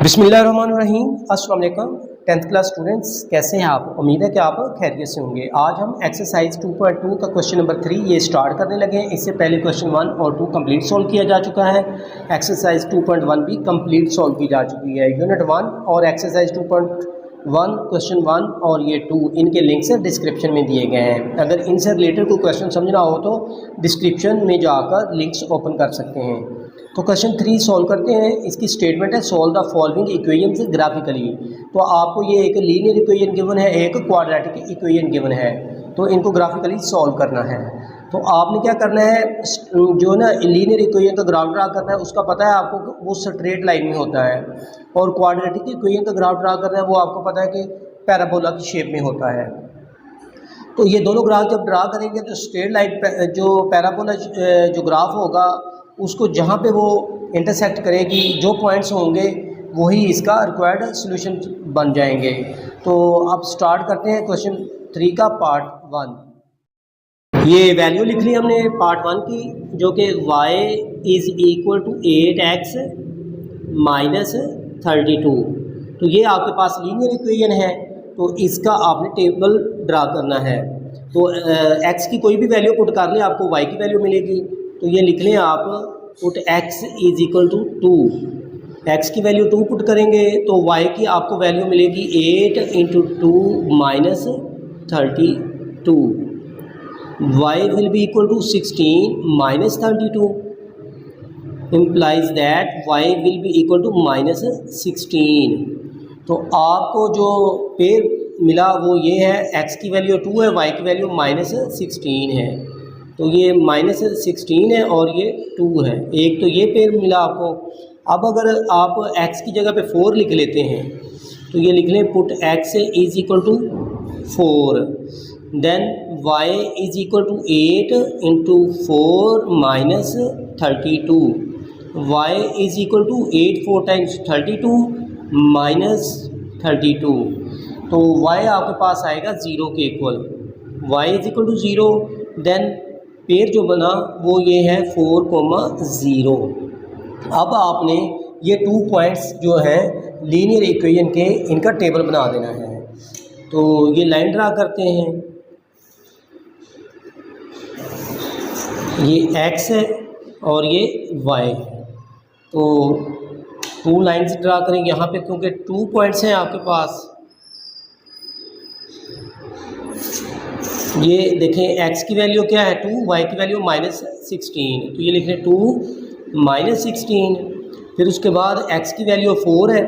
बिस्मिल्लाहिर्रहमानिर्रहीम। अस्सलाम वालेकुम 10th क्लास स्टूडेंट्स, कैसे हैं आप? उम्मीद है कि आप खैरियत से होंगे। आज हम एक्सरसाइज 2.2 का क्वेश्चन नंबर 3 ये स्टार्ट करने लगे हैं। इससे पहले क्वेश्चन 1 और 2 कंप्लीट सॉल्व किया जा चुका है। एक्सरसाइज 2.1 भी कंप्लीट सॉल्व की जा चुकी है। यूनिट 1 और एक्सरसाइज 2.1 क्वेश्चन 1 और ये 2 इनके लिंक्स डिस्क्रिप्शन में दिए गए हैं। अगर इनसे रिलेटेड कोई क्वेश्चन समझना हो तो डिस्क्रिप्शन में जाकर लिंक्स ओपन कर सकते हैं। तो क्वेश्चन 3 सॉल्व करते हैं। इसकी स्टेटमेंट है solve the following equations graphically. तो आपको ये एक लीनियर इक्वेशन गिवन है, एक क्वाड्रेटिक इक्वेशन गिवन है, तो इनको ग्राफिकली सॉल्व करना है। तो आपने क्या करना है, जो ना लीनियर इक्वेशन का ग्राफ ड्रा करना है उसका पता है आपको कि वो स्ट्रेट लाइन में होता है, और क्वाड्रेटिक इक्वेशन का ग्राफ ड्रा करना है वो आपको पता है कि पैराबोला की शेप में होता है। तो ये दोनों ग्राफ जब ड्रा करेंगे तो स्ट्रेट लाइन जो पैराबोला जो ग्राफ होगा उसको जहाँ पे वो इंटरसेक्ट करेगी, जो पॉइंट्स होंगे वही इसका रिक्वायर्ड सॉल्यूशन बन जाएंगे। तो अब स्टार्ट करते हैं क्वेश्चन 3 का पार्ट 1। ये वैल्यू लिख ली हमने पार्ट 1 की, जो कि y is equal to 8x minus 32। तो ये आपके पास लीनियर इक्वेशन है, तो इसका आपने टेबल ड्रा करना है। तो x की कोई भी वैल्यू पुट कर लें आपको y की वैल्यू मिलेगी। तो ये लिख लें आप, put x is equal to 2। x की वैल्यू 2 पुट करेंगे तो y की आपको वैल्यू मिलेगी 8 into 2 minus 32। y will be equal to 16 minus 32 implies that y will be equal to minus 16। तो आपको जो पेयर मिला वो ये है, x की वैल्यू 2 है, y की वैल्यू माइनस 16 है। तो ये माइनस 16 है और ये 2 है। एक तो ये पेयर मिला आपको। अब अगर आप x की जगह पे 4 लिख लेते हैं तो ये लिख लें, put x is equal to 4, then y is equal to 8 into 4 minus 32। y is equal to 8 4 times 32 minus 32। तो y आपके पास आएगा 0 के equal. y is equal to 0, then pair जो बना वो ये है 4,0। अब आपने ये 2 पॉइंट्स जो हैं लीनियर इक्वेशन के, इनका टेबल बना देना है। तो ये लाइन ड्रा करते हैं, ये x है और ये y है। तो 2 लाइन्स ड्रा करेंगे यहाँ पे, क्योंकि 2 पॉइंट्स हैं आपके पास। ये देखें x की वैल्यू क्या है 2, y की वैल्यू माइनस 16। तो ये लिख रहे 2 माइनस 16। फिर उसके बाद x की वैल्यू 4 है,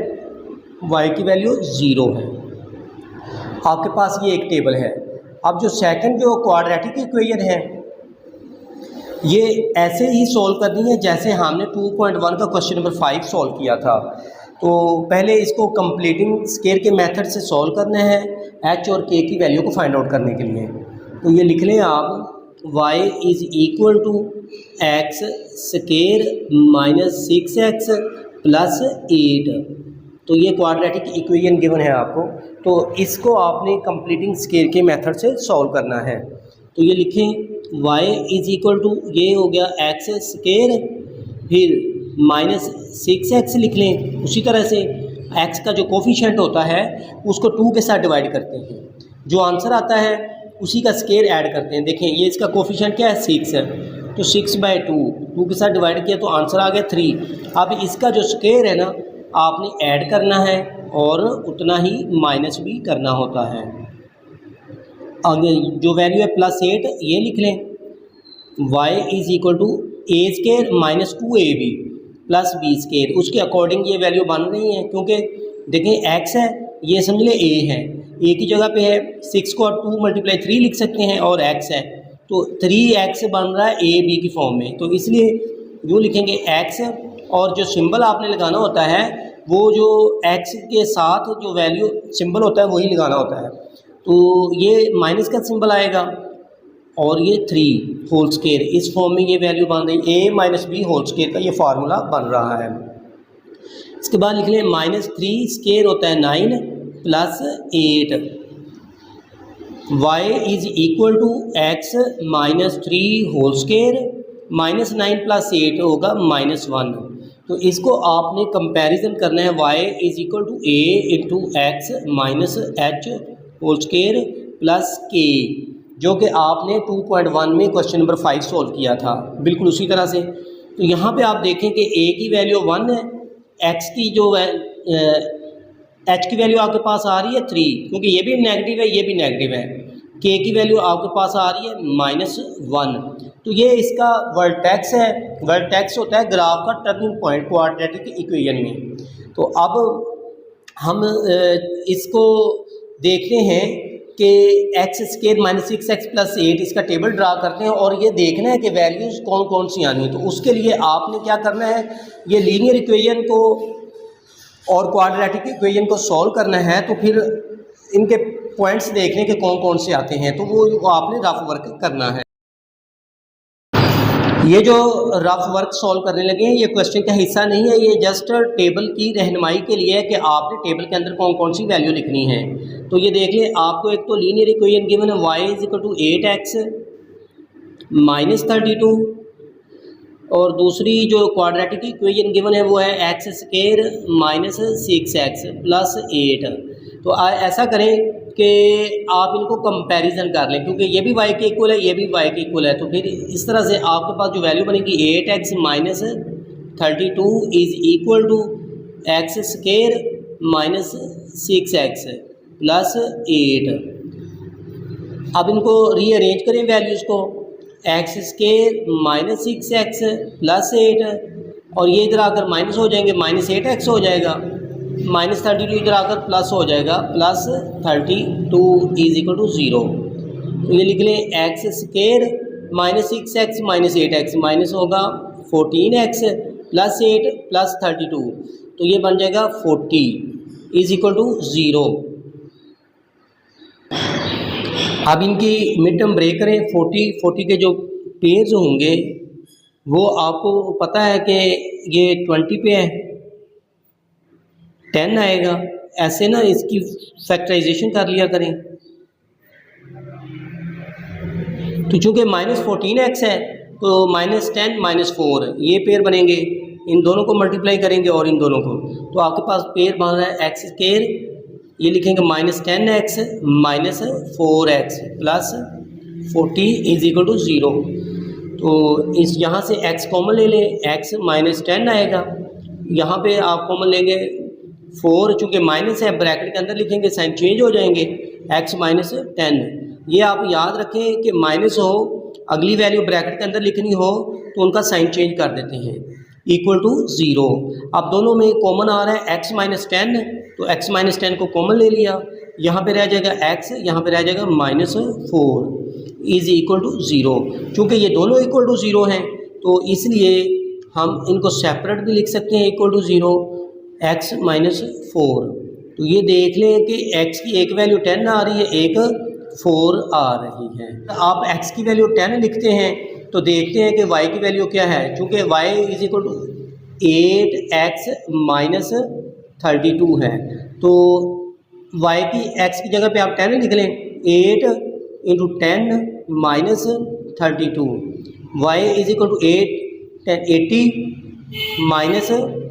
y की वैल्यू 0 है। आपके पास ये एक टेबल है। अब जो सेकंड जो क्वाड्रेटिक इक्वेशन है ये ऐसे ही सॉल्व करनी है जैसे हमने 2.1 का क्वेश्चन नंबर 5 सॉल्व किया था। तो पहले इसको कंप्लीटिंग स्केयर के मेथड से सॉल्व करना है h और k की वैल्यू को फाइंड आउट करने के लिए। तो ये लिख लें आप, y is equal to x square minus 6x plus 8। तो ये क्वाड्रेटिक इक्वेशन गिवन है आपको, तो इसको आपने कंप्लीटिंग स्केयर के मेथड से सॉल्व करना है। तो ये लिखें y इज़ इक्वल टू, ये हो गया x स्केयर, फिर माइनस 6x लिख लें। उसी तरह से x का जो कोफिशिएंट होता है उसको 2 के साथ डिवाइड करते हैं, जो आंसर आता है उसी का स्केयर ऐड करते हैं। देखें ये इसका कोफिशिएंट क्या है 6 है, तो 6/2 के साथ डिवाइड किया तो आंसर आ गया 3। अब इसका जो स्केयर है ना आपने ऐड करना है और उतना ही माइनस भी करना होता है। आगे जो वैल्यू है +8 ये लिख लें, y is equal to a square minus 2ab plus b square. उसके अकॉर्डिंग ये वैल्यू बन रही है, क्योंकि देखें x है, ये समझ लें a है, a की जगह पे है 6 को 2 × 3 लिख सकते हैं, और x है तो 3x बन रहा है a b की फॉर्म में। तो इसलिए यूँ लिखेंगे x, और जो सिंबल आपने लगाना होता है वो जो x के साथ जो वैल्यू सिंबल होता है वही लगाना होता है। तो ये माइनस का सिंबल आएगा और ये 3 होल स्केयर, इस फॉर्म में ये वैल्यू बन रही है a minus b whole square का ये फार्मूला बन रहा है। इसके बाद लिख लें -3 स्केयर होता है 9 plus 8। y is equal to x minus 3 whole square, -9 + 8 होगा -1। तो इसको आपने कंपैरिजन करना है y is equal to a into x minus h whole square plus के, जो कि आपने 2.1 में क्वेश्चन नंबर 5 सॉल्व किया था, बिल्कुल उसी तरह से। तो यहाँ पे आप देखें कि a की वैल्यू 1 है, x की जो है h की वैल्यू आपके पास आ रही है 3, क्योंकि ये भी नेगेटिव है ये भी नेगेटिव है। k की वैल्यू आपके पास आ रही है -1। तो ये इसका वर्टेक्स है। वर्टेक्स होता है ग्राफ का टर्निंग पॉइंट क्वाड्रेटिक इक्वेशन में। तो अब हम इसको देखते हैं कि x square minus 6x plus 8 इसका टेबल ड्रा करते हैं और ये देखना है कि वैल्यूज़ कौन कौन सी आनी है। तो उसके लिए आपने क्या करना है, ये लीनियर इक्वेशन को और क्वाड्रेटिक इक्वेशन को सॉल्व करना है। तो फिर इनके पॉइंट्स देखने के कौन कौन से आते हैं, तो वो आपने रफ वर्क करना है। ये जो रफ वर्क सॉल्व करने लगे हैं ये क्वेश्चन का हिस्सा नहीं है, ये जस्ट टेबल की रहनुमाई के लिए है कि आपने टेबल के अंदर कौन कौन सी वैल्यू लिखनी है। तो ये देख लें, आपको एक तो लीनियर इक्वेशन गिवन है y is equal to 8x minus 32, और दूसरी जो क्वाड्रेटिक इक्वेशन गिवन है वो है x square minus 6x plus 8। तो ऐसा करें कि आप इनको कंपैरिजन कर लें, क्योंकि ये भी y के इक्वल है ये भी y के इक्वल है। तो फिर इस तरह से आपके पास जो वैल्यू बनेगी 8x minus 32 is equal to x square minus 6x plus 8। अब इनको रीअरेंज करें वैल्यूज़ को, x square minus 6x plus 8, और ये इधर आकर माइनस हो जाएंगे, माइनस 8x हो जाएगा, माइनस 32 इधर आकर प्लस हो जाएगा, प्लस 32 इज इक्वल टू 0। तो ये लिख लें x square minus 6x minus 8x minus होगा 14x प्लस 8 प्लस 32, तो ये बन जाएगा 40 इज इक्वल टू 0। अब इनकी मिड टर्म ब्रेक करें। 40 के जो पेयर्स होंगे वो आपको पता है कि ये 20 पे है, 10 आएगा। ऐसे ना इसकी फैक्टराइजेशन कर लिया करें। तो चूँकि -14x है तो -10 -4 ये पेयर बनेंगे, इन दोनों को मल्टीप्लाई करेंगे और इन दोनों को, तो आपके पास पेयर बन रहा है एक्स स्क्वायर, ये लिखेंगे -10x minus 4x plus 40 is equal to 0। तो इस यहाँ से x कॉमन ले लें, x -10 आएगा, यहाँ पे आप कॉमन लेंगे 4, चूँकि माइनस है ब्रैकेट के अंदर लिखेंगे, साइन चेंज हो जाएंगे, x -10। ये आप याद रखें कि माइनस हो, अगली वैल्यू ब्रैकेट के अंदर लिखनी हो तो उनका साइन चेंज कर देते हैं, इक्वल टू 0। अब दोनों में कॉमन आ रहा है x -10, तो x -10 को कॉमन ले लिया, यहाँ पे रह जाएगा x, यहाँ पे रह जाएगा -4 इज इक्वल टू 0। चूँकि ये दोनों इक्वल टू 0 हैं तो इसलिए हम इनको सेपरेट भी लिख सकते हैं, इक्वल टू 0 x -4। तो ये देख लें कि x की एक वैल्यू 10 आ रही है, एक 4 आ रही है। आप x की वैल्यू 10 लिखते हैं तो देखते हैं कि y की वैल्यू क्या है। चूँकि y is equal to 8x minus 32 है, तो y की x की जगह पे आप 10 लिख लें, 8 into 10 minus 32, y is equal to 80 minus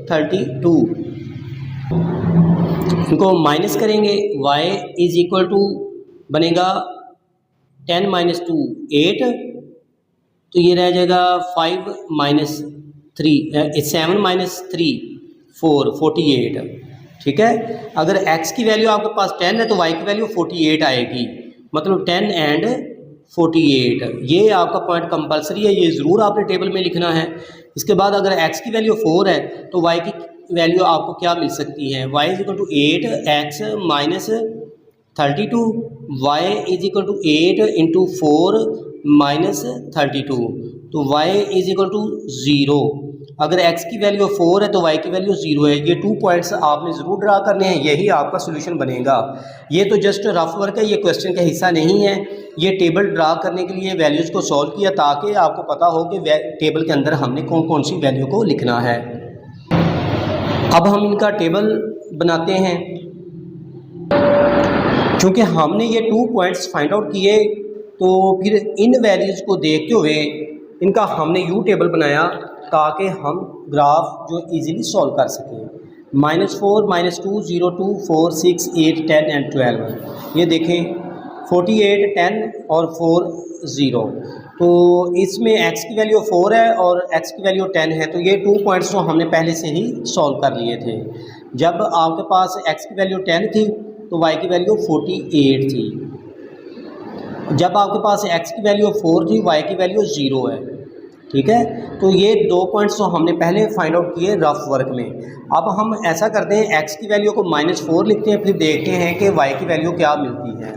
32। इनको माइनस करेंगे, y इज इक्वल टू बनेगा 10 माइनस 2 8, तो ये रह जाएगा 5 माइनस 3 7 माइनस 3 4 48। ठीक है, अगर x की वैल्यू आपके पास 10 है तो y की वैल्यू 48 आएगी, मतलब 10 एंड 48। ये आपका पॉइंट कंपलसरी है, ये ज़रूर आपने टेबल में लिखना है। इसके बाद अगर x की वैल्यू 4 है तो y की वैल्यू आपको क्या मिल सकती है, y is equal to 8x minus 32, y is equal to 8 into 4 minus 32, तो y इज इक्वल टू 0। अगर x की वैल्यू 4 है तो y की वैल्यू 0 है। ये 2 पॉइंट्स आपने ज़रूर ड्रा करने हैं, यही आपका सोल्यूशन बनेगा। ये तो जस्ट रफ वर्क है, ये क्वेश्चन का हिस्सा नहीं है। ये टेबल ड्रा करने के लिए वैल्यूज़ को सॉल्व किया ताकि आपको पता हो कि टेबल के अंदर हमने कौन कौन सी वैल्यू को लिखना है। अब हम इनका टेबल बनाते हैं। चूँकि हमने ये 2 पॉइंट्स फाइंड आउट किए तो फिर इन वैल्यूज़ को देखते हुए इनका हमने यू टेबल बनाया ताकि हम ग्राफ जो इजीली सॉल्व कर सकें। -4, -2, 0, 2, 4, 6, 8, 10 एंड 12। ये देखें 48, 10 और 4, 0। तो इसमें x की वैल्यू 4 है और x की वैल्यू 10 है, तो ये 2 पॉइंट्स तो हमने पहले से ही सॉल्व कर लिए थे। जब आपके पास x की वैल्यू 10 थी तो y की वैल्यू 48 थी। जब आपके पास x की वैल्यू 4 थी, y की वैल्यू 0 है। ठीक है, तो ये 2 पॉइंट्स तो हमने पहले फाइंड आउट किए रफ वर्क में। अब हम ऐसा करते हैं, x की वैल्यू को -4 लिखते हैं, फिर देखते हैं कि y की वैल्यू क्या मिलती है।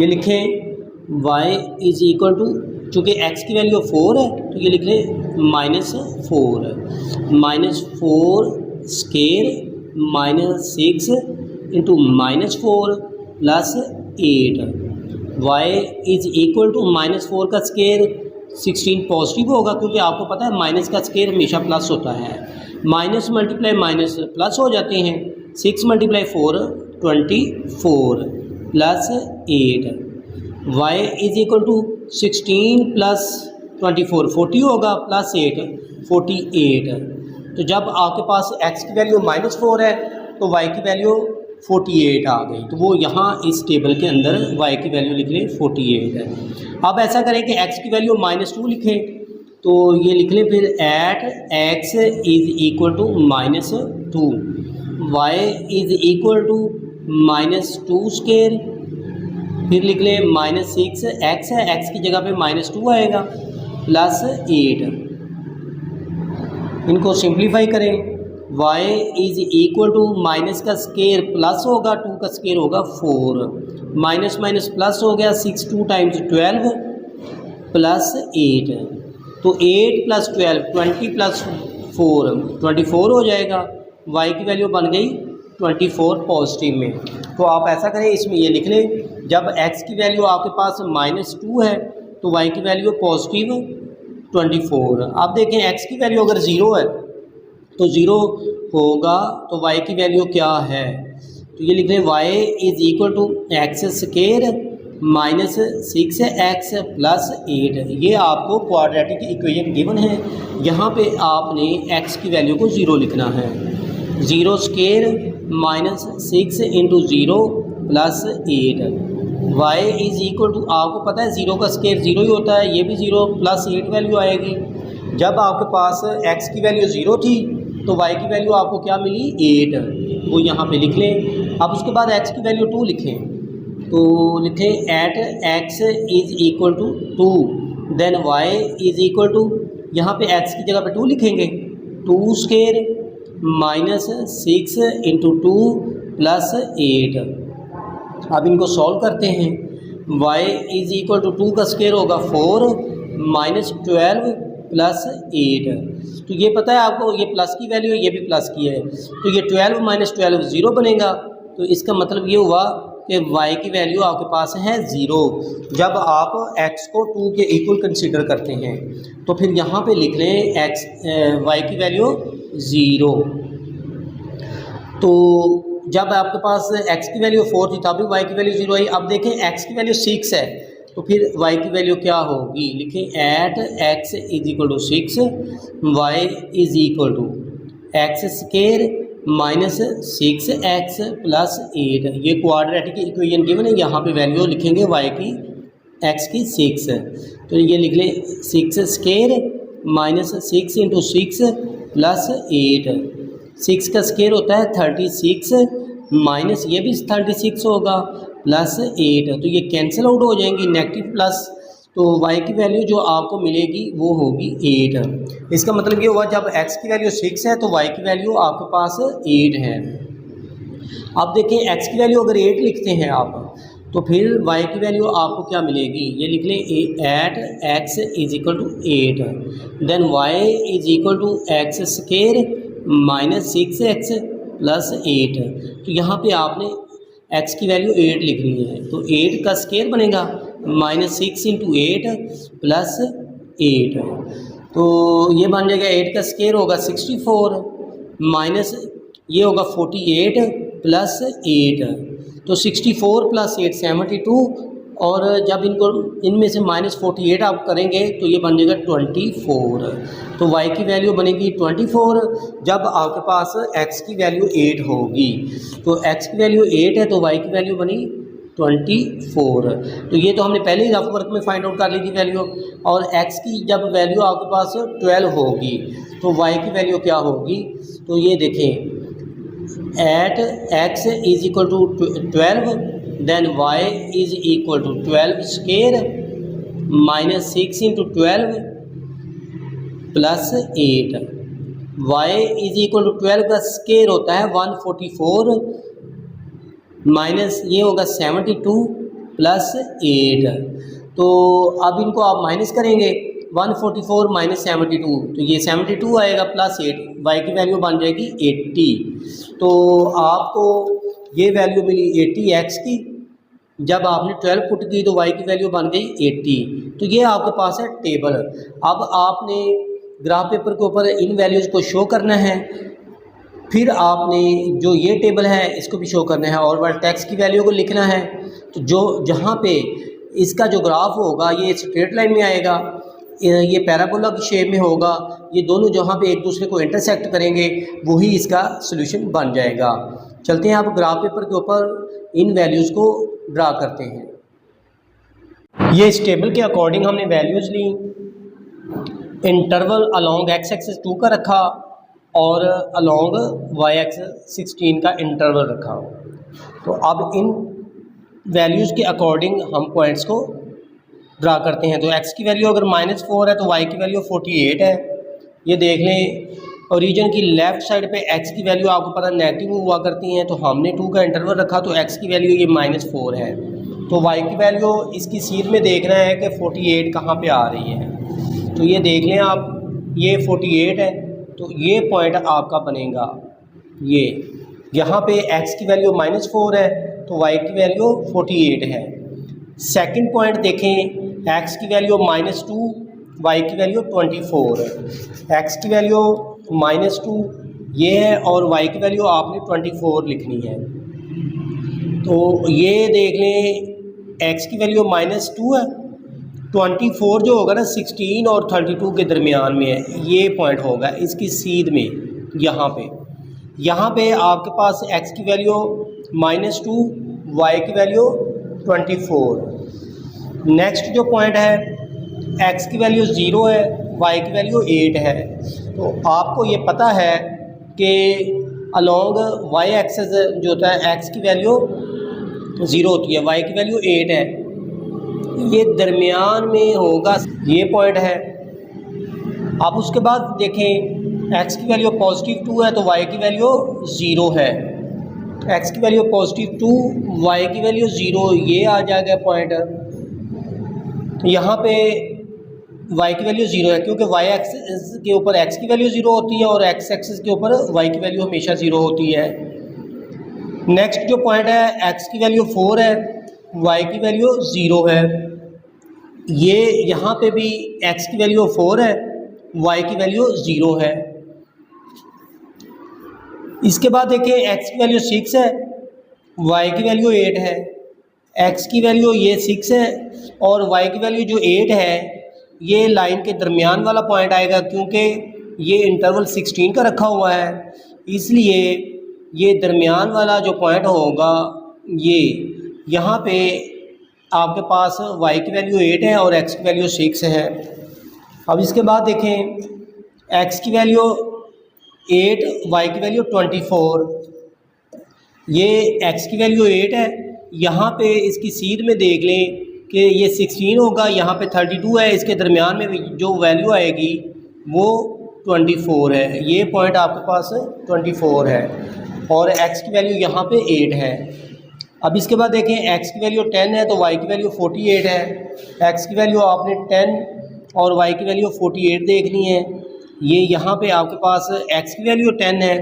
ये लिखें y इज़ इक्वल टू, चूँकि x की वैल्यू 4 है तो ये लिख लें -4, -4 square -6 into -4 plus 8। y is equal to -4 का स्केयर 16 पॉजिटिव होगा, क्योंकि आपको पता है माइनस का स्केयर हमेशा प्लस होता है। माइनस मल्टीप्लाई माइनस प्लस हो जाते हैं। 6 × 4 24 plus 8। y is equal to 16 plus 24 40 होगा, प्लस 8 48। तो जब आपके पास x की वैल्यू -4 है तो y की वैल्यू 48 आ गई, तो वो यहाँ इस टेबल के अंदर y की वैल्यू लिख लें 48 है। अब ऐसा करें कि x की वैल्यू -2 लिखें, तो ये लिख लें फिर at x is equal to -2, y is equal to -2 square, फिर लिख लें -6 x है, x की जगह पे -2 आएगा, प्लस 8। इनको सिंप्लीफाई करें, y is equal to minus का स्केयर प्लस होगा, 2 का स्केयर होगा 4, माइनस माइनस प्लस हो गया, 6 2 टाइम्स 12 प्लस 8। तो 8 प्लस 12 20 प्लस 4 24 हो जाएगा। y की वैल्यू बन गई 24 पॉजिटिव में। तो आप ऐसा करें, इसमें ये लिख लें, जब x की वैल्यू आपके पास -2 है तो y की वैल्यू पॉजिटिव 24। अब देखें x की वैल्यू अगर 0 है तो 0 होगा, तो y की वैल्यू क्या है, तो ये लिख लें y is equal to x square -6x plus 8। ये आपको क्वाड्रेटिक इक्वेशन गिवन है। यहाँ पे आपने x की वैल्यू को 0 लिखना है। 0 square -6 into 0 plus 8। y is equal to, आपको पता है 0 का स्केयर 0 ही होता है, ये भी 0 प्लस 8 वैल्यू आएगी। जब आपके पास x की वैल्यू 0 थी तो y की वैल्यू आपको क्या मिली 8, वो यहाँ पे लिख लें। अब उसके बाद x की वैल्यू 2 लिखें, तो लिखें at x is equal to 2, then y is equal to, यहाँ पे x की जगह पे 2 लिखेंगे, 2 स्केयर -6 इंटू 2 प्लस 8। अब इनको सॉल्व करते हैं। y इज़ इक्वल टू 2 का स्केयर होगा 4 -12 प्लस 8। तो ये पता है आपको, ये प्लस की वैल्यू है, ये भी प्लस की है, तो ये 12 - 12 0 बनेगा। तो इसका मतलब ये हुआ कि y की वैल्यू आपके पास है 0। जब आप x को 2 के इक्वल कंसीडर करते हैं तो फिर यहाँ पे लिख लें y की वैल्यू 0। तो जब आपके पास x की वैल्यू 4 थी तभी y की वैल्यू 0 आई। अब देखें x की वैल्यू 6 है तो फिर y की वैल्यू क्या होगी, लिखें at x is equal to 6, y is equal to x square -6x plus 8। ये क्वाड्रेटिक इक्वेशन गिवन है, यहाँ पे वैल्यू लिखेंगे y की x की 6, तो ये लिख लें 6 स्केयर -6 इंटू 6 प्लस 8। 6 का स्केयर होता है 36, माइनस ये भी 36 होगा, प्लस 8। तो ये कैंसिल आउट हो जाएंगी, नेगेटिव प्लस, तो y की वैल्यू जो आपको मिलेगी वो होगी 8। इसका मतलब ये हुआ जब x की वैल्यू 6 है तो y की वैल्यू आपके पास 8 है। अब देखें x की वैल्यू अगर 8 लिखते हैं आप तो फिर y की वैल्यू आपको क्या मिलेगी, ये लिख लें at x is equal to 8, then y is equal to x square -6x plus 8। तो यहाँ पे आपने x की वैल्यू 8 लिखनी है, तो 8 का स्केयर बनेगा -6 इंटू 8 प्लस 8। तो ये बन जाएगा 8 का स्केयर होगा 64 माइनस ये होगा 48 प्लस 8। तो 64 प्लस 8 72 और जब इनको इनमें से -48 आप करेंगे तो ये बन जाएगा 24। तो y की वैल्यू बनेगी 24 जब आपके पास x की वैल्यू 8 होगी। तो x की वैल्यू 8 है तो y की वैल्यू बनी 24। तो ये तो हमने पहले ही रफ वर्क में फाइंड आउट कर ली थी वैल्यू। और x की जब वैल्यू आपके पास 12 होगी तो y की वैल्यू क्या होगी, तो ये देखें at x is equal to 12 then y is equal to 12 square -6 into 12 plus 8। y is equal to 12 का स्क्वायर होता है 144 माइनस ये होगा 72 प्लस 8। तो अब इनको आप माइनस करेंगे 144 माइनस 72 तो ये 72 आएगा प्लस 8, y की वैल्यू बन जाएगी 80। तो आपको ये वैल्यू मिली 80x की। जब आपने 12 पुट की तो y की वैल्यू बन गई 80। तो ये आपके पास है टेबल। अब आपने ग्राफ पेपर के ऊपर इन वैल्यूज़ को शो करना है, फिर आपने जो ये टेबल है इसको भी शो करना है और वर्टेक्स की वैल्यू को लिखना है। तो जो जहाँ पे इसका जो ग्राफ होगा ये स्ट्रेट लाइन में आएगा, ये पैराबोला की शेप में होगा, ये दोनों जहाँ पे एक दूसरे को इंटरसेक्ट करेंगे वही इसका सॉल्यूशन बन जाएगा। चलते हैं आप ग्राफ पेपर के ऊपर इन वैल्यूज़ को ड्रा करते हैं। ये इस टेबल के अकॉर्डिंग हमने वैल्यूज़ ली। इंटरवल अलोंग x एक्सिस 2 का रखा और अलोंग y एक्सिस 16 का इंटरवल रखा। तो अब इन वैल्यूज़ के अकॉर्डिंग हम पॉइंट्स को ड्रा करते हैं। तो x की वैल्यू अगर -4 है तो y की वैल्यू 48 है। ये देख लें ओरिजिन की लेफ़्ट साइड पे x की वैल्यू आपको पता नेगेटिव हुआ करती हैं, तो हमने 2 का इंटरवल रखा तो x की वैल्यू ये -4 है। तो y की वैल्यू इसकी सीध में देखना है कि 48 कहाँ पे आ रही है। तो ये देख लें आप, ये 48 है तो ये पॉइंट आपका बनेगा ये। यहाँ पे x की वैल्यू -4 है तो y की वैल्यू 48 है। सेकंड पॉइंट देखें, x की वैल्यू -2, y की वैल्यू 24 है। x की वैल्यू -2 ये है और y की वैल्यू आपने 24 लिखनी है। तो ये देख लें x की वैल्यू -2 है, 24 जो होगा ना 16 और 32 के दरमियान में है, ये पॉइंट होगा इसकी सीध में। यहाँ पे आपके पास x की वैल्यू -2, y की वैल्यू 24। नेक्स्ट जो पॉइंट है x की वैल्यू 0 है, y की वैल्यू 8 है। तो आपको ये पता है कि अलोंग y एक्सिस जो होता है x की वैल्यू 0 होती है, y की वैल्यू 8 है, ये दरमियान में होगा, ये पॉइंट है। अब उसके बाद देखें x की वैल्यू +2 है तो y की वैल्यू 0 है। x की वैल्यू +2, y की वैल्यू 0, ये आ जाएगा पॉइंट। यहाँ पे y की वैल्यू 0 है क्योंकि y एक्सिस के ऊपर x की वैल्यू 0 होती है और x एक्सिस के ऊपर y की वैल्यू हमेशा 0 होती है। नेक्स्ट जो पॉइंट है x की वैल्यू 4 है, y की वैल्यू 0 है। ये यहाँ पे भी x की वैल्यू 4 है, y की वैल्यू 0 है। इसके बाद देखिए x की वैल्यू 6 है, y की वैल्यू 8 है। x की वैल्यू ये 6 है और y की वैल्यू जो 8 है ये लाइन के दरमियान वाला पॉइंट आएगा क्योंकि ये इंटरवल 16 का रखा हुआ है, इसलिए ये दरमियान वाला जो पॉइंट होगा ये यहाँ पे आपके पास y की वैल्यू 8 है और x की वैल्यू 6 है। अब इसके बाद देखें x की वैल्यू 8, y की वैल्यू 24, ये x की वैल्यू 8 है। यहाँ पे इसकी सीध में देख लें कि ये 16 होगा, यहाँ पे 32 है, इसके दरमियान में जो वैल्यू आएगी वो 24 है। ये पॉइंट आपके पास 24 है और x की वैल्यू यहाँ पे 8 है। अब इसके बाद देखें x की वैल्यू 10 है तो y की वैल्यू 48 है। x की वैल्यू आपने 10 और y की वैल्यू 48 देखनी है। ये यहाँ पे आपके पास x की वैल्यू 10 है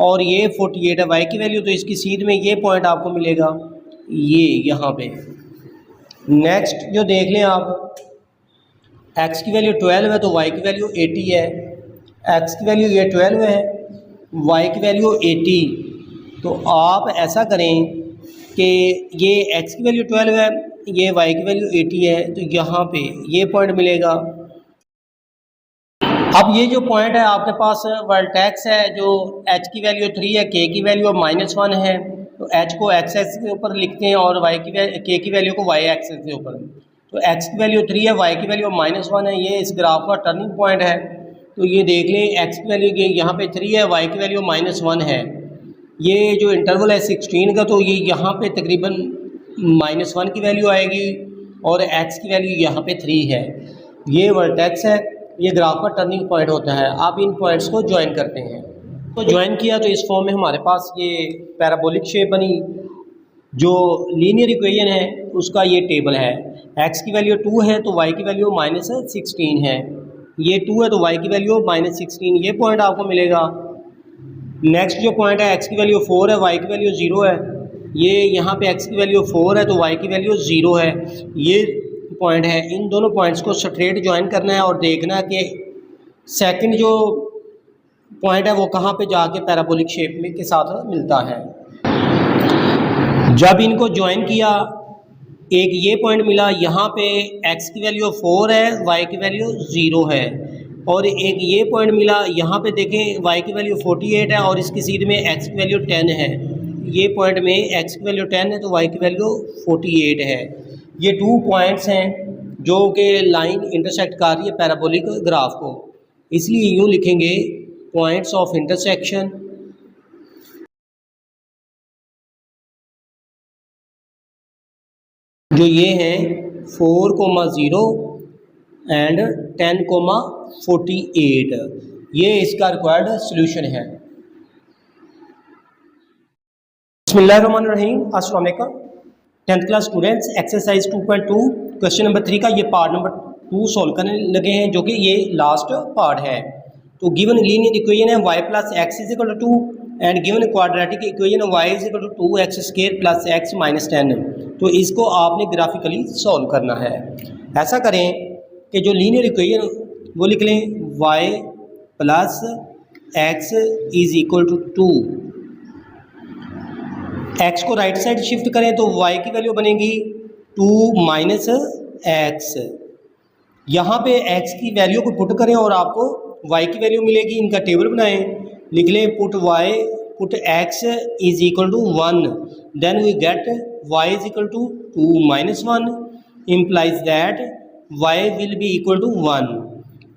और ये 48 है y की वैल्यू, तो इसकी सीध में ये पॉइंट आपको मिलेगा ये यहाँ पे। नेक्स्ट जो देख लें आप, x की वैल्यू 12 है तो y की वैल्यू 80 है। x की वैल्यू ये 12 है, y की वैल्यू 80। तो आप ऐसा करें कि ये x की वैल्यू 12 है ये y की वैल्यू 80 है, तो यहाँ पे ये पॉइंट मिलेगा। अब ये जो पॉइंट है आपके पास वर्टेक्स है, जो h की वैल्यू 3 है, k की वैल्यू -1 है, तो h को x एक्सिस के ऊपर लिखते हैं और k की वैल्यू को y एक्सिस के ऊपर। तो x की वैल्यू 3 है, y की वैल्यू -1 है, ये इस ग्राफ का टर्निंग पॉइंट है। तो ये देख लें, x की वैल्यू यहाँ पे 3 है, y की वैल्यू -1 है। ये जो इंटरवल है 16 का, तो ये यहाँ पे तकरीबन -1 की वैल्यू आएगी और x की वैल्यू यहाँ पे 3 है। ये वर्टेक्स है, ये ग्राफ का टर्निंग पॉइंट होता है। आप इन पॉइंट्स को ज्वाइन करते हैं, तो ज्वाइन किया तो इस फॉर्म में हमारे पास ये पैराबोलिक शेप बनी। जो लीनियर इक्वेशन है उसका ये टेबल है। x की वैल्यू 2 है तो y की वैल्यू -16 है, ये 2 है तो y की वैल्यू -16, ये पॉइंट आपको मिलेगा। नेक्स्ट जो पॉइंट है, x की वैल्यू 4 है, y की वैल्यू 0 है, ये यहाँ पे x की वैल्यू 4 है तो y की वैल्यू 0 है, ये पॉइंट है। इन दोनों पॉइंट्स को स्ट्रेट ज्वाइन करना है और देखना है कि सेकंड जो पॉइंट है वो कहाँ पे जाके पैराबोलिक शेप में के साथ मिलता है। जब इनको ज्वाइन किया, एक ये पॉइंट मिला, यहाँ पे x की वैल्यू 4 है, y की वैल्यू 0 है, और एक ये पॉइंट मिला, यहाँ पे देखें y की वैल्यू 48 है और इसकी सीध में x की वैल्यू 10 है। ये पॉइंट में x की वैल्यू 10 है तो y की वैल्यू 48 है। ये 2 पॉइंट्स हैं जो कि लाइन इंटरसेक्ट कर रही है पैराबोलिक ग्राफ को, इसलिए यूँ लिखेंगे पॉइंट्स ऑफ इंटरसेक्शन जो ये हैं 4,0 एंड 10,48, ये इसका रिक्वायर्ड सॉल्यूशन है। बिस्मिल्लाहिर्रहमानिर्रहीम, अस्सलाम वालेकुम 10th class students. Exercise 2.2 question number 3 का ये पार्ट नंबर 2 सॉल्व करने लगे हैं, जो कि ये लास्ट पार्ट है। तो गिवन लीनियर इक्वेशन है y + x = 2 and given quadratic equation है y = 2x² + x - 10। तो इसको आपने ग्राफिकली सॉल्व करना है। ऐसा करें कि जो लीनियर इक्वेशन वो लिख लें, y + x = 2। x को राइट साइड शिफ्ट करें तो y की वैल्यू बनेगी 2 - x। यहाँ पे x की वैल्यू को पुट करें और आपको y की वैल्यू मिलेगी। इनका टेबल बनाएं, लिख लें put x = 1, then we get y = 2 - 1 implies that y will be equal to 1।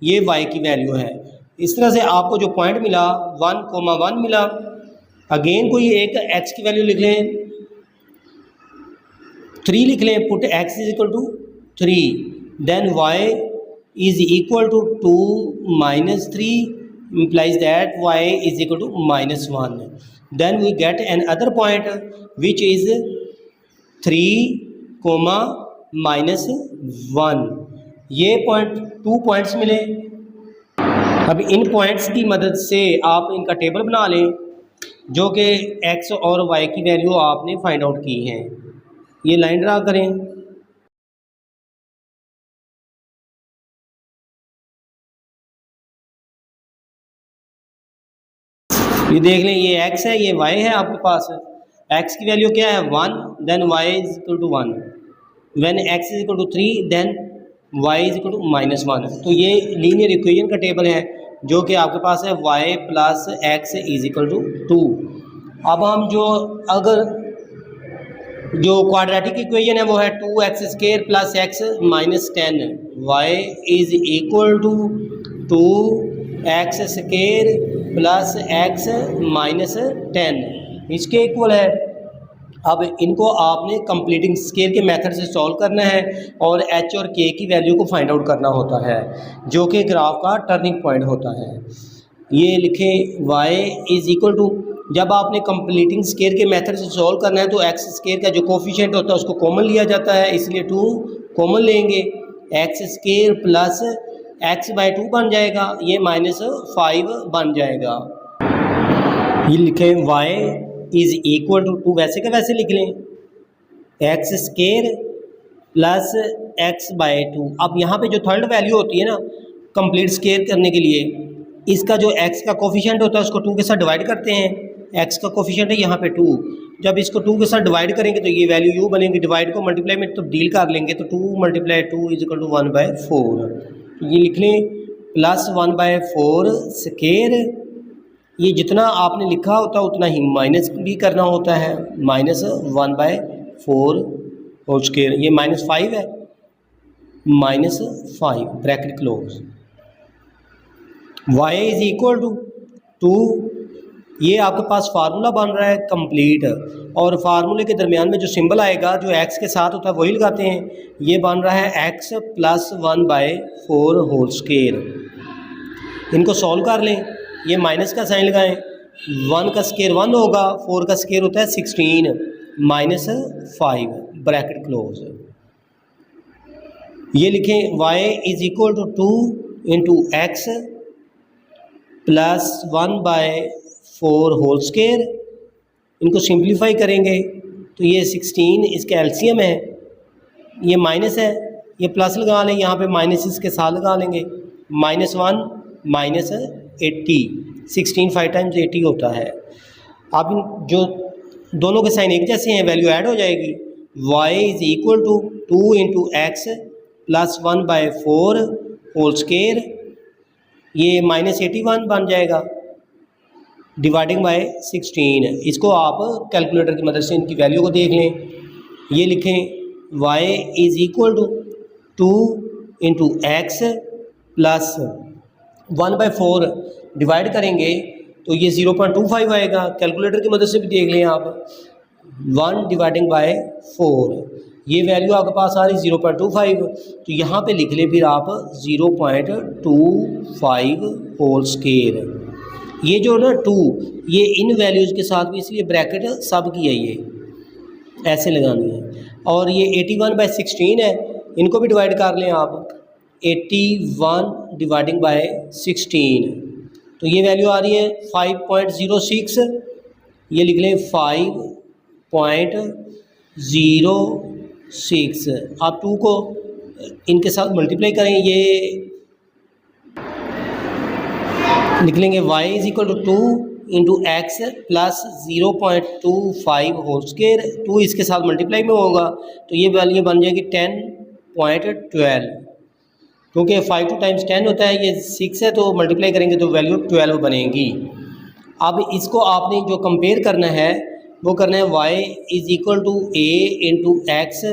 ये y की वैल्यू है। इस तरह से आपको जो पॉइंट मिला 1,1 मिला। अगेन कोई एक x की वैल्यू लिख लें, 3 लिख लें, put x = 3, then y = 2 - 3 implies that y = -1। then we get another point which is 3, -1। ये पॉइंट 2 पॉइंट्स मिले। अब इन पॉइंट्स की मदद से आप इनका टेबल बना लें, जो कि x और y की वैल्यू आपने फाइंड आउट की हैं। ये लाइन ड्रा करें, ये देख लें, ये x है, ये y है आपके पास। x की वैल्यू क्या है 1, then y = 1, when x = 3 then y = -1। तो ये लीनियर इक्वेशन का टेबल है जो कि आपके पास है y + x = 2। अब हम अगर जो क्वाड्रेटिक इक्वेशन है वो है 2x² + x - 10, y = 2x² + x - 10, इसके इक्वल है। अब इनको आपने कंप्लीटिंग स्केल के मेथड से सॉल्व करना है और h और k की वैल्यू को फाइंड आउट करना होता है, जो कि ग्राफ का टर्निंग पॉइंट होता है। ये लिखें y जब आपने कंप्लीटिंग स्केल के मेथड से सॉल्व करना है तो x² का जो कोफिशिएंट होता है उसको कॉमन लिया जाता है, इसलिए 2 कॉमन लेंगे, x² + x/2 बन जाएगा, ये -5 बन जाएगा। ये लिखें y = 2, वैसे का वैसे लिख लें, x² + x/2। अब यहाँ पे जो थर्ड वैल्यू होती है ना कंप्लीट स्केल करने के लिए, इसका जो x का कोफिशिएंट होता है उसको 2 के साथ डिवाइड करते हैं। x का कोफिशिएंट है यहाँ पे 2, जब इसको 2 के साथ डिवाइड करेंगे तो ये वैल्यू u बनेगी, डिवाइड को मल्टीप्लाई में तब्दील कर लेंगे तो 2 × 2 = 1/4। ये लिख लें +1/4 स्केयर। ये जितना आपने लिखा होता है उतना ही माइनस भी करना होता है, -1/4 होल स्केयर। ये -5 है, -5 ब्रैकेट क्लोज। y = 2। ये आपके पास फार्मूला बन रहा है कंप्लीट, और फार्मूले के दरमियान में जो सिंबल आएगा जो x के साथ होता है वही लगाते हैं। ये बन रहा है x + 1/4 होल स्केयर। इनको सॉल्व कर लें, ये माइनस का साइन लगाएं, 1 का स्केयर 1 होगा, 4 का स्केयर होता है 16, -5 ब्रैकेट क्लोज। ये लिखें y = 2 × x + 1/4 होल स्केयर। इनको सिंप्लीफाई करेंगे तो ये 16 इसका एलसीएम है, ये माइनस है, ये प्लस लगा लें, यहाँ पे माइनस इसके साथ लगा लेंगे, -1 -80, 16 5 × 80 होता है। अब जो दोनों के साइन एक जैसे हैं, वैल्यू ऐड हो जाएगी। y = 2 × x + 1/4 होल स्केयर, ये -81 बन जाएगा, डिवाइडिंग बाय 16। इसको आप कैलकुलेटर की मदद से इनकी वैल्यू को देख लें। ये लिखें y = 2 × x + 1/4 डिवाइड करेंगे तो ये 0.25 आएगा। कैलकुलेटर की मदद से भी देख लें आप, 1/4, ये वैल्यू आपके पास आ रही 0.25, तो यहाँ पे लिख लें फिर आप 0.25 होल स्केयर। ये जो ना 2, ये इन वैल्यूज़ के साथ भी, इसलिए ब्रैकेट सब की है, ये ऐसे लगानी है। और ये 81/16 है, इनको भी डिवाइड कर लें आप, 81 डिवाइडिंग बाय 16, तो ये वैल्यू आ रही है 5.06। ये लिख लें 5.06। आप 2 को इनके साथ मल्टीप्लाई करें, ये लिख लेंगे y = 2 × x + 0.25 होल स्केयर। 2 इसके साथ मल्टीप्लाई में होगा तो ये वैल्यू बन जाएगी 10.12, क्योंकि 5 2 × 10 होता है, ये 6 है, तो मल्टीप्लाई करेंगे तो वैल्यू 12 बनेगी। अब इसको आपने जो कंपेयर करना है वो करना है y = a × x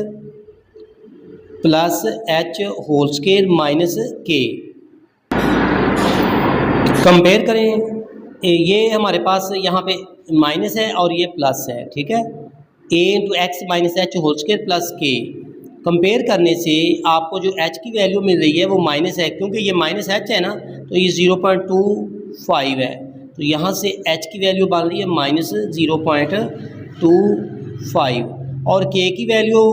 + h whole square - k। Compare करें, ये हमारे पास यहाँ पे माइनस है और ये प्लस है, ठीक है। a × x - h whole square + k। Compare करने से आपको जो h की वैल्यू मिल रही है वो माइनस है, क्योंकि ये -h है ना, तो ये 0.25 है, तो यहाँ से h की वैल्यू बन रही है -0.25, और k की वैल्यू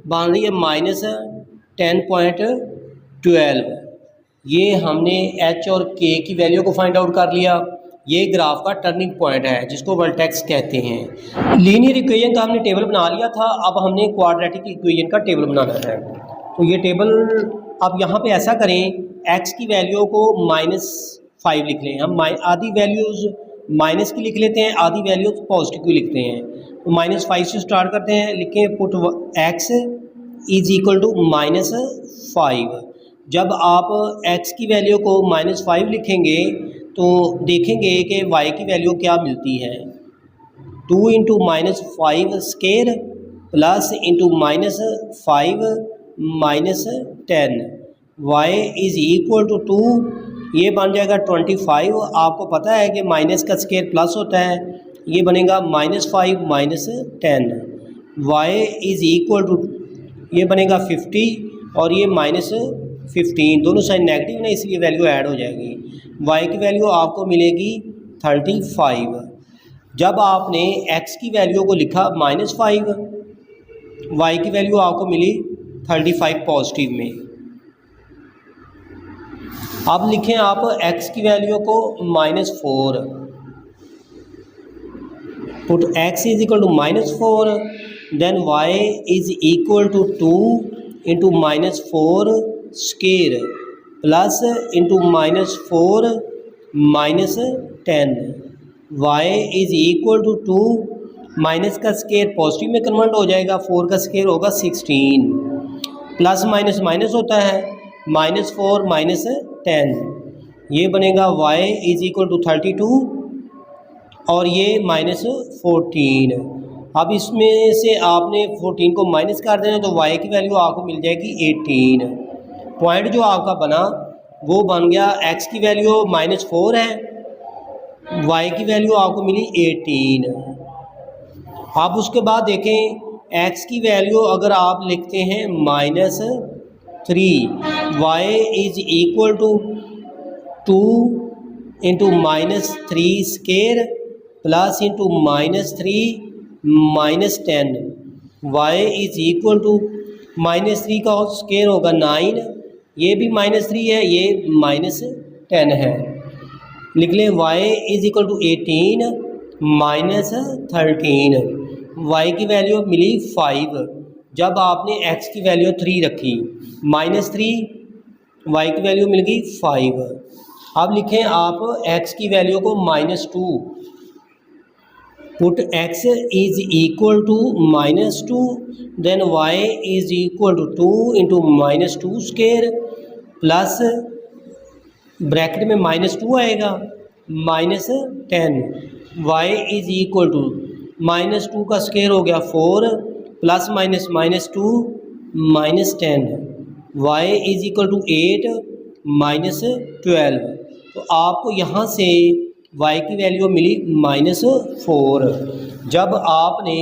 बन रही है -10.12। ये हमने h और k की वैल्यू को फाइंड आउट कर लिया। ये ग्राफ का टर्निंग पॉइंट है जिसको वर्टेक्स कहते हैं। लीनियर इक्वेशन का हमने टेबल बना लिया था, अब हमने क्वाड्रेटिक इक्वेशन का टेबल बनाना है। तो ये टेबल अब यहाँ पे ऐसा करें, x की वैल्यू को -5 लिख लें। हम आधी वैल्यूज़ माइनस की लिख लेते हैं, आधी वैल्यूज़ पॉजिटिव की लिखते हैं। तो -5 से स्टार्ट करते हैं, लिखें पुट x = -5। जब आप x की वैल्यू को -5 लिखेंगे तो देखेंगे कि y की वैल्यू क्या मिलती है, 2 × -5 स्केयर प्लस × -5 -10, y = 2, ये बन जाएगा 25। आपको पता है कि माइनस का स्केयर प्लस होता है, ये बनेगा -5 -10, y = ये बनेगा 50 और ये -15, दोनों साइड नेगेटिव ना, इसलिए वैल्यू ऐड हो जाएगी। y की वैल्यू आपको मिलेगी 35। जब आपने x की वैल्यू को लिखा -5, y की वैल्यू आपको मिली 35 पॉजिटिव में। अब लिखें आप x की वैल्यू को -4, put x = -4, then y = 2 × -4 square plus × -4 -10, y = 2 minus का स्केयर पॉजिटिव में कन्वर्ट हो जाएगा, 4 का स्केयर होगा 16, प्लस माइनस माइनस होता है, -4 -10, ये बनेगा y इज इक्वल टू 32 और ये -14। अब इसमें से आपने 14 को माइनस कर देना तो y की वैल्यू आपको मिल जाएगी 18। पॉइंट जो आपका बना वो बन गया, x की वैल्यू -4 है, y की वैल्यू आपको मिली 18। आप उसके बाद देखें x की वैल्यू अगर आप लिखते हैं -3, y is equal to 2 into -3 square plus into -3 -10, y is equal to -3 का स्केयर होगा 9, ये भी -3 है, ये -10 है। लिख लें y is equal to 18 -13, y की वैल्यू मिली 5 जब आपने x की वैल्यू 3 रखी, -3 y की वैल्यू मिल गई 5। अब लिखें आप x की वैल्यू को -2, put x is equal to -2 then y is equal to 2 into -2 square plus bracket में -2 आएगा -10, y इज इक्वल टू -2 का स्केयर हो गया 4 plus -2 -10, y is equal to 8 -12। तो आपको यहाँ से y की वैल्यू मिली -4। जब आपने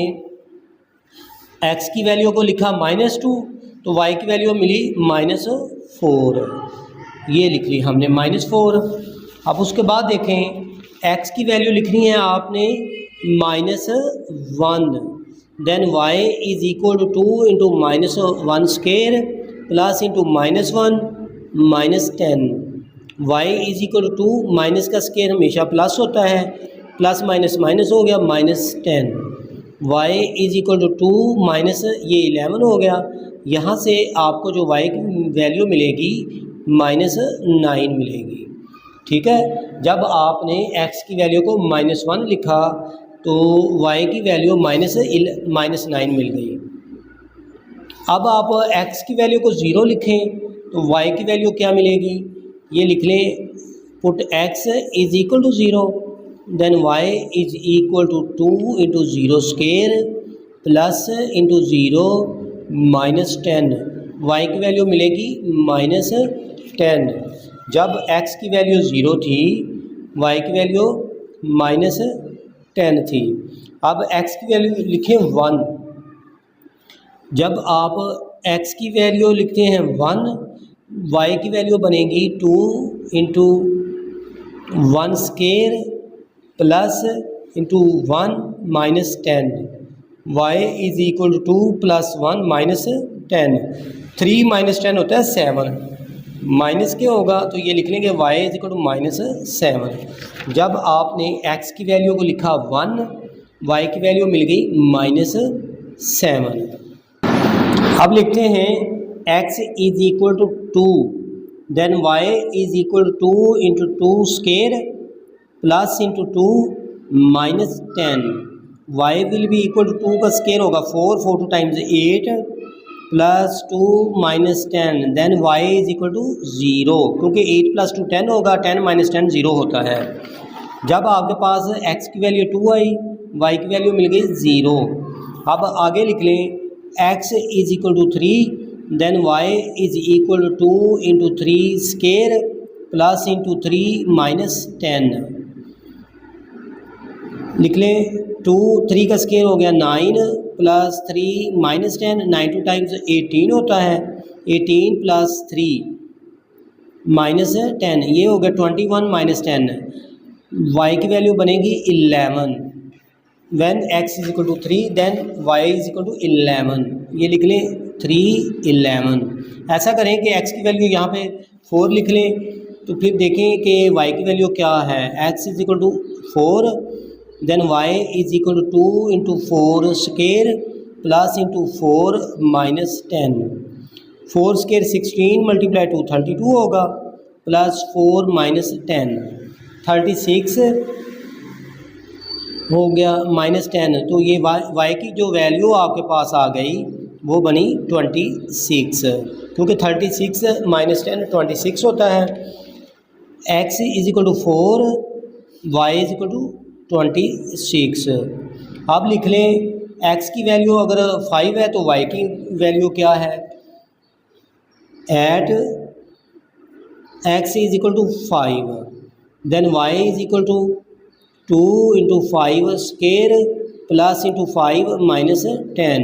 x की वैल्यू को लिखा -2 तो y की वैल्यू मिली -4, ये लिख ली हमने -4। अब उसके बाद देखें x की वैल्यू लिखनी है आपने -1, then y is equal to 2 into -1 square plus into -1 -10, y is equal to 2, minus का स्केयर हमेशा प्लस होता है, प्लस माइनस माइनस हो गया -10, y is equal to 2 minus ये 11 हो गया। यहाँ से आपको जो y की वैल्यू मिलेगी -9 मिलेगी। ठीक है, जब आपने x की वैल्यू को -1 लिखा तो y की वैल्यू -9 मिल गई। अब आप x की वैल्यू को 0 लिखें तो y की वैल्यू क्या मिलेगी, ये लिख लें, put x is equal to 0 then y is equal to 2 into 0 square plus into 0 -10, y की वैल्यू मिलेगी -10। जब x की वैल्यू 0 थी, y की वैल्यू -10 थी। अब x की वैल्यू लिखें 1, जब आप x की वैल्यू लिखते हैं 1, y की वैल्यू बनेगी 2 into 1 square plus into 1 -10, y is equal to 2 plus 1 -10, 3 -10 होता है 7, माइनस क्या होगा तो ये लिख लेंगे y इज इक्वल टू -7। जब आपने x की वैल्यू को लिखा 1, y की वैल्यू मिल गई -7। अब लिखते हैं x is equal to 2 then y is equal to 2 into 2 square plus into 2 -10, y will be equal to 2 का स्केयर होगा 4, 4 2 times 8 plus 2 -10 then y is equal to 0, क्योंकि 8 प्लस 2 10 होगा, 10 -10 0 होता है। जब आपके पास x की वैल्यू 2 आई, y की वैल्यू मिल गई 0। अब आगे लिख लें x is equal to 3 then y is equal to 2 into 3 square plus into 3 -10, लिख लें 3 का स्केयर हो गया 9 प्लस 3 -10, 9 2 टाइम्स 18 होता है, 18 प्लस 3 -10, ये हो गया 21 -10, y की वैल्यू बनेगी 11। When x is equal to 3 then y is equal to 11, ये लिख लें 3 11। ऐसा करें कि x की वैल्यू यहाँ पे 4 लिख लें तो फिर देखें कि y की वैल्यू क्या है, x is equal to 4 then y is equal to 2 into 4 square plus into 4 -10, 4 square 16 multiply two 32 होगा प्लस 4 -10 36 हो गया -10, तो ये y की जो वैल्यू आपके पास आ गई वो बनी 26, क्योंकि 36 -10 26 होता है। x is equal to 4, y is equal to 26। अब लिख लें x की वैल्यू अगर 5 है तो y की वैल्यू क्या है, at x is equal to 5, then y is equal to 2 into 5 square plus into 5 -10,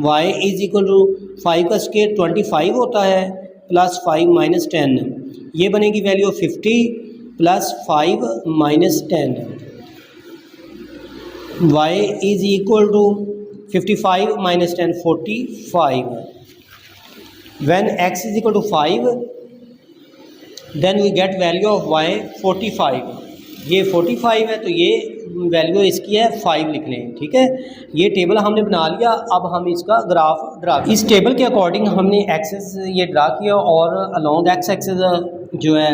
y is equal to 5 का स्केयर 25 होता है प्लस 5 -10, ये बनेगी value 50 plus 5 -10, y is equal to 55 -10 45। When x is equal to 5 then we get value of y 45। ये 45 है तो ये value इसकी है 5 लिख लें, ठीक है। ये टेबल हमने बना लिया, अब हम इसका ग्राफ ड्रा, इस टेबल के अकॉर्डिंग हमने एक्सेस ये ड्रा किया और अलॉन्ग एक्स एक्सेस जो है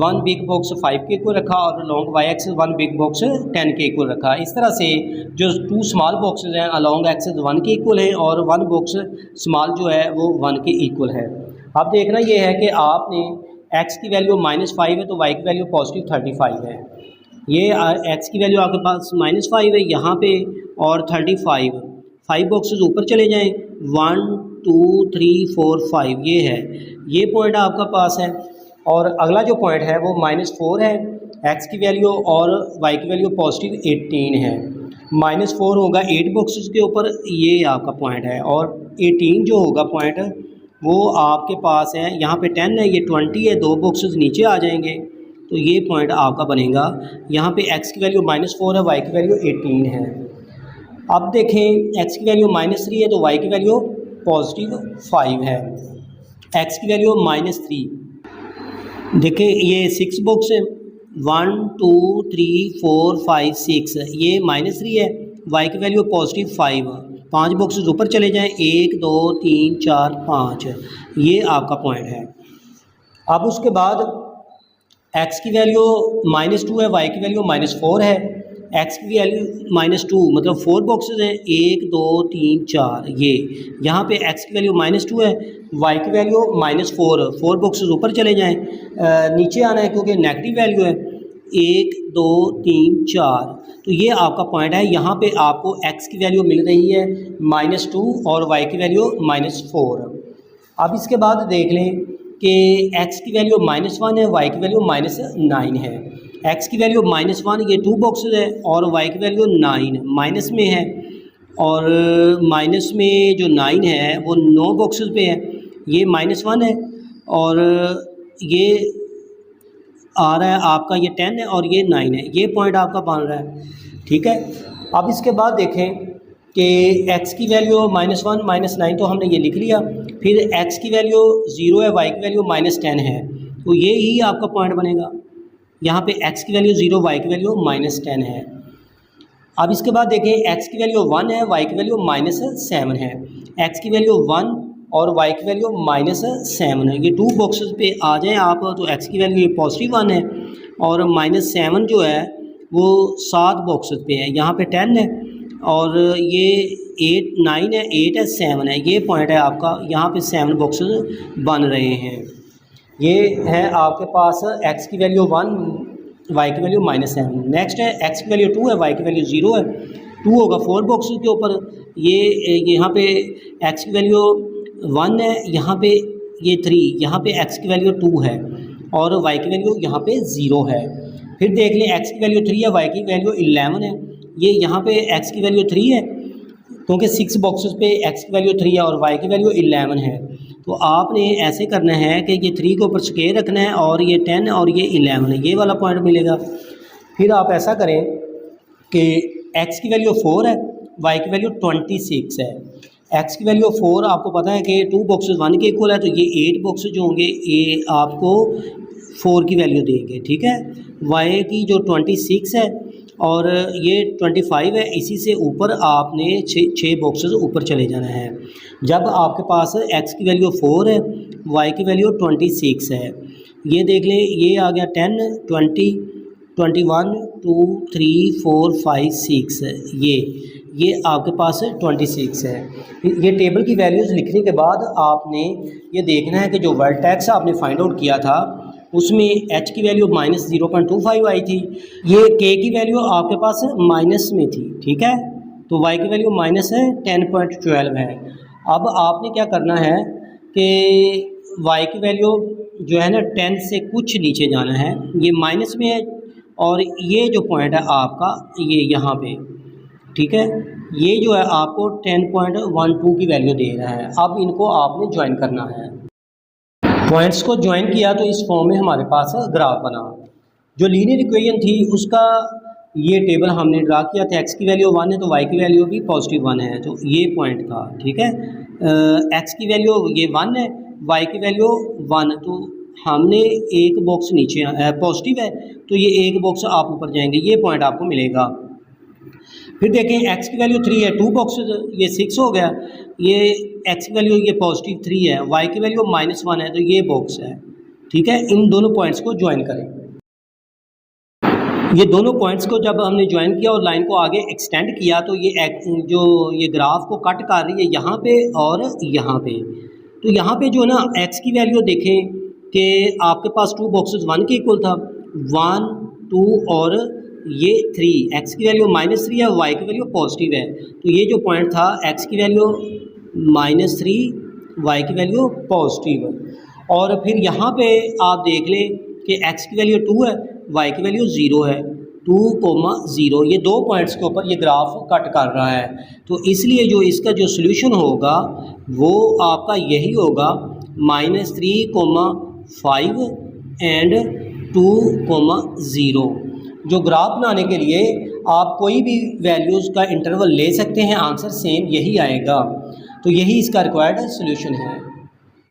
1 बिग बॉक्स 5 के इक्वल रखा और along Y axis 1 big box 10 के इक्वल रखा। इस तरह से जो 2 स्मॉल बॉक्सेस हैं अलॉन्ग एक्सेस 1 के इक्वल है और 1 बॉक्स स्मॉल जो है वो 1 के इक्वल है। अब देखना ये है कि आपने x की वैल्यू -5 है तो y की वैल्यू पॉजिटिव 35 है। ये x की वैल्यू आपके पास -5 है यहाँ पे और 35, 5 बॉक्सेस ऊपर चले जाएं, 1 2 3 4 5 ये है, ये पॉइंट आपका पास है। और अगला जो पॉइंट है वो -4 है x की वैल्यू और y की वैल्यू पॉजिटिव 18 है। -4 होगा 8 बॉक्सेस के ऊपर, ये आपका पॉइंट है, और 18 जो होगा पॉइंट वो आपके पास है यहाँ पे 10 है, ये 20 है, 2 बॉक्सेस नीचे आ जाएंगे तो ये पॉइंट आपका बनेगा। यहाँ पे x की वैल्यू -4 है, y की वैल्यू 18 है। अब देखें x की वैल्यू -3 है तो y की वैल्यू पॉजिटिव 5 है, x की वैल्यू -3। देखें ये 6 बॉक्स है, 1 2 3 4 5 6, ये -3 है, y की वैल्यू पॉजिटिव 5, 5 बॉक्सेस ऊपर चले जाएं, 1 2 3 4 5, ये आपका पॉइंट है। अब उसके बाद x की वैल्यू -2 है, y की वैल्यू -4 है, x की वैल्यू -2 मतलब 4 बॉक्सेस हैं, 1 2 3 4, ये यहाँ पे x की वैल्यू -2 है, y की वैल्यू -4, 4 बॉक्सेस ऊपर चले जाएं, नीचे आना है क्योंकि नेगेटिव वैल्यू है, 1 2 3 4, तो ये आपका पॉइंट है। यहाँ पे आपको x की वैल्यू मिल रही है -2 और y की वैल्यू -4। अब इसके बाद देख लें कि x की वैल्यू -1 है, y की वैल्यू -9 है। x की वैल्यू -1 ये 2 बॉक्सेस है और y की वैल्यू 9 माइनस में है, और माइनस में जो 9 है वो 9 बॉक्सेस पे है, ये -1 है और ये आ रहा है आपका ये 10 है और ये 9 है, ये पॉइंट आपका बन रहा है, ठीक है। अब इसके बाद देखें कि x की वैल्यू -1 -9 तो हमने ये लिख लिया, फिर x की वैल्यू 0 है, y की वैल्यू -10 है, तो ये ही आपका पॉइंट बनेगा। यहाँ पे x की वैल्यू 0, y की वैल्यू -10 है। अब इसके बाद देखें x की वैल्यू 1 है, y की वैल्यू -7 है, x की वैल्यू 1 और y की वैल्यू -7 है, ये 2 बॉक्सेस पे आ जाएं आप तो x की वैल्यू पॉजिटिव 1 है और -7 जो है वो 7 बॉक्सेस पे है, यहाँ पे 10 है और ये 8 9 है, 8 है, 7 है, ये पॉइंट है आपका, यहाँ पे 7 बॉक्सेस बन रहे हैं। ये है आपके पास x की वैल्यू 1, y की वैल्यू -7। नेक्स्ट है x की वैल्यू 2 है, y की वैल्यू 0 है, 2 होगा 4 बॉक्सेस के ऊपर, ये यहाँ पे x की वैल्यू 1 है, यहाँ पे ये 3, यहाँ पे x की वैल्यू 2 है और y की वैल्यू यहाँ पे 0 है। फिर देख लें x की वैल्यू 3 है, y की वैल्यू 11 है, ये यहाँ पे x की वैल्यू 3 है क्योंकि 6 बॉक्सेस पे x की वैल्यू 3 है और y की वैल्यू 11 है, तो आपने ऐसे करना है कि ये 3 के ऊपर स्केयर रखना है और ये 10 और ये 11 है, ये वाला पॉइंट मिलेगा। फिर आप ऐसा करें कि x की वैल्यू 4 है, y की वैल्यू 26 है, x की वैल्यू 4 आपको पता है कि 2 बॉक्सेस 1 के इक्वल है, तो ये 8 बॉक्सेस जो होंगे ये आपको 4 की वैल्यू देंगे, ठीक है। y की जो 26 है और ये 25 है, इसी से ऊपर आपने 6 बॉक्सेस ऊपर चले जाना है। जब आपके पास x की वैल्यू 4 है, y की वैल्यू 26 है, ये देख लें, ये आ गया 10 20 21 2 3 4 5 6 ये आपके पास 26 है। ये टेबल की वैल्यूज़ लिखने के बाद आपने ये देखना है कि जो वर्टेक्स आपने फाइंड आउट किया था उसमें h की वैल्यू -0.25 आई थी, ये k की वैल्यू आपके पास माइनस में थी, ठीक है। तो y की वैल्यू माइनस है 10.12 है। अब आपने क्या करना है कि y की वैल्यू जो है ना 10 से कुछ नीचे जाना है, ये माइनस में है और ये जो पॉइंट है आपका ये यहाँ पे, ठीक है, ये जो है आपको 10.12 की वैल्यू दे रहा है। अब इनको आपने ज्वाइन करना है। पॉइंट्स को ज्वाइन किया तो इस फॉर्म में हमारे पास ग्राफ बना। जो लीनियर इक्वेशन थी उसका ये टेबल हमने ड्रा किया था, x की वैल्यू 1 है तो y की वैल्यू भी पॉजिटिव 1 है, तो ये पॉइंट था, ठीक है। x की वैल्यू ये 1 है, y की वैल्यू 1, तो हमने एक बॉक्स नीचे पॉजिटिव है तो ये एक बॉक्स आप ऊपर जाएंगे, ये पॉइंट आपको मिलेगा। फिर देखें x की वैल्यू 3 है, 2 बॉक्सेस, ये 6 हो गया। ये x की वैल्यू ये पॉजिटिव 3 है, y की वैल्यू -1 है तो ये बॉक्स है, ठीक है। इन दोनों पॉइंट्स को ज्वाइन करें। ये दोनों पॉइंट्स को जब हमने ज्वाइन किया और लाइन को आगे एक्सटेंड किया तो ये ग्राफ को कट कर रही है यहाँ पे और यहाँ पे। तो यहाँ पे जो ना x की वैल्यू देखें कि आपके पास 2 बॉक्सेस 1 के इक्वल था, 1 2 और ये 3, x की वैल्यू -3 है, y की वैल्यू पॉजिटिव है, तो ये जो पॉइंट था x की वैल्यू -3 y की वैल्यू पॉजिटिव। और फिर यहाँ पे आप देख लें कि x की वैल्यू 2 है, y की वैल्यू 0 है, 2,0, ये दो पॉइंट्स के ऊपर ये ग्राफ कट कर रहा है। तो इसलिए जो इसका जो सॉल्यूशन होगा वो आपका यही होगा -3,5 एंड 2,0। जो ग्राफ बनाने के लिए आप कोई भी वैल्यूज़ का इंटरवल ले सकते हैं, आंसर सेम यही आएगा। तो यही इसका रिक्वायर्ड सॉल्यूशन है।